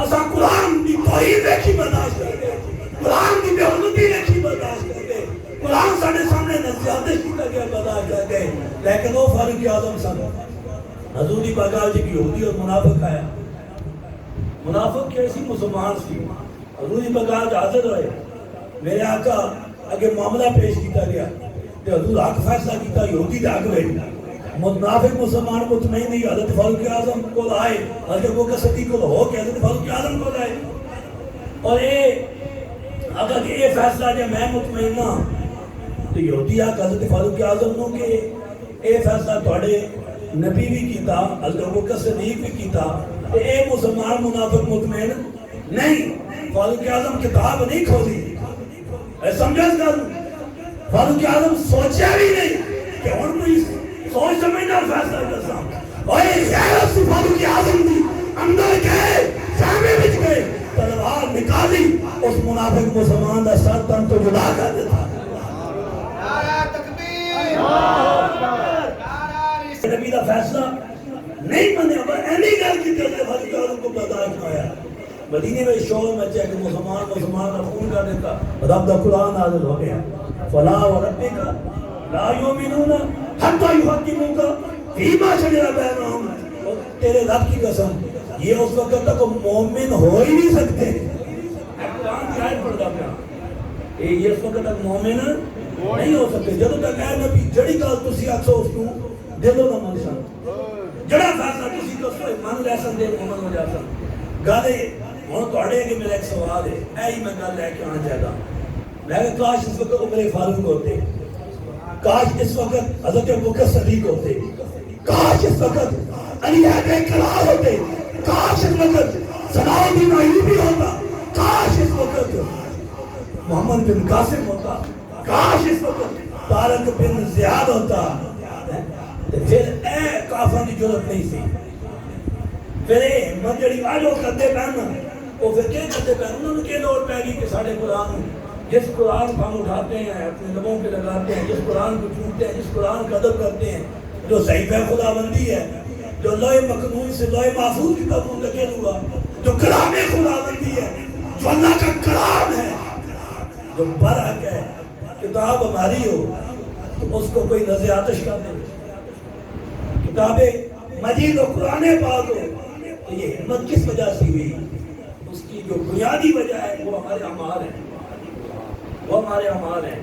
اسا قرآن دی توہین دیکھی برداشت کرتے، قرآن دی بے حرمتی دیکھی برداشت کرتے، قرآن ساڑھے سامنے نصیحتیں کیتا گیا برداشت کرتے، لیکن وہ فاروق اعظم سن حضور دی بارگاہ جی یہودی اور منافق آیا. منافق کیسی مسلمان سی، حضور دی بارگاہ حاضر ہوئے، میرے آقا اگے معاملہ پیش کیتا گیا کہ حضور حق فیصلہ کیتا یہودی دے حق میں. منافق مسلمان مطمئن نہیں، حضرت فاروق اعظم کو آئے، حضرت ابوبکر صدیق کو ہو کے حضرت فاروق اعظم کو آئے اور اگر کہ یہ فیصلہ جب میں مطمئن نہ تو یہودی آقا حضرت فاروق اعظم نو کہ یہ فیصلہ تھوڑے نبی بھی کیتا، حضرت ابوبکر صدیق بھی کیتا، اے مسلمان منافق مطمئن نہیں. فاروق اعظم کتاب نہیں کھولی، اے سمجھا اس گل، فاروق اعظم سوچیا بھی نہیں کہ ہن کوئی سوچ سمجھنا فیصلہ کرساں. اوئے غیرت سی فاروق اعظم دی اندر گئے، خیمے وچ گئے، تلوار نکالی، اس منافق مسلمان دا سر تن تو جدا کر دیتا. نعرہ تکبیر، نبی دا فیصلہ نہیں منیا، پر اینی گل کی کہ فاروق اعظم کو برداشت نہ آیا. مدینے میں شور مچا کہ مسلمان کا خون کر دیتا. رب دا قرآن نازل ہو گیا، فلا وربک لا یؤمنون حتی یحکموک فیما شجر بینہم. تیرے رب کی قسم یہ اس وقت تک مومن ہو ہی نہیں سکتے. قرآن کی آیت پڑھتا پیا، یہ اس وقت تک مومن نہیں ہو سکتے جدوں تک اے نبی جڑی گل تسی آکھو اس کو دلوں نہ من سن، جڑا فیصلہ تسی دسو من لے سن دے مومن ہو جا سن. گل ہوں تھوڑے کہ میرا ایک سوال ہے، ایہی میں گل لے کے آنا چاہتا. میں کہ کاش اس وقت عمر فاروق ہوتے، کاش اس وقت حضرت ابوبکر صدیق ہوتے، کاش اس وقت علی حیدر کرار ہوتے، کاش اس وقت صلاح الدین ایوبی ہوتا، کاش اس وقت محمد بن قاسم ہوتا، کاش اس وقت طارق بن زیاد ہوتا. پھر اے کافروں کی ضرورت نہیں سی. پھر ہمت جڑی آج وہ کرتے پہننا وہ پھر کیا کرتے پہننا، انہوں نے کیا لوڑ پہ گی کہ ساڑھے قرآن جس قرآن کو ہم اٹھاتے ہیں اپنے لبوں پہ لگاتے ہیں، جس قرآن کو چھوٹتے ہیں، جس قرآن کا ادب کرتے ہیں، جو صحیفہ خداوندی ہے، جو لوح مکنون سے لوح محفوظ کی طرف منتقل ہوا، جو کلام خداوندی ہے، جو اللہ کا کلام ہے، جو برحق ہے. کتاب ہماری ہو تو اس کو کوئی نظر آتش کر دے، کتاب مجید و قرآن پاک ہو تو یہ ہمت کس وجہ سے ہوئی؟ اس کی جو بنیادی وجہ ہے وہ ہمارے اعمال ہیں، وہ ہمارے اعمال ہیں.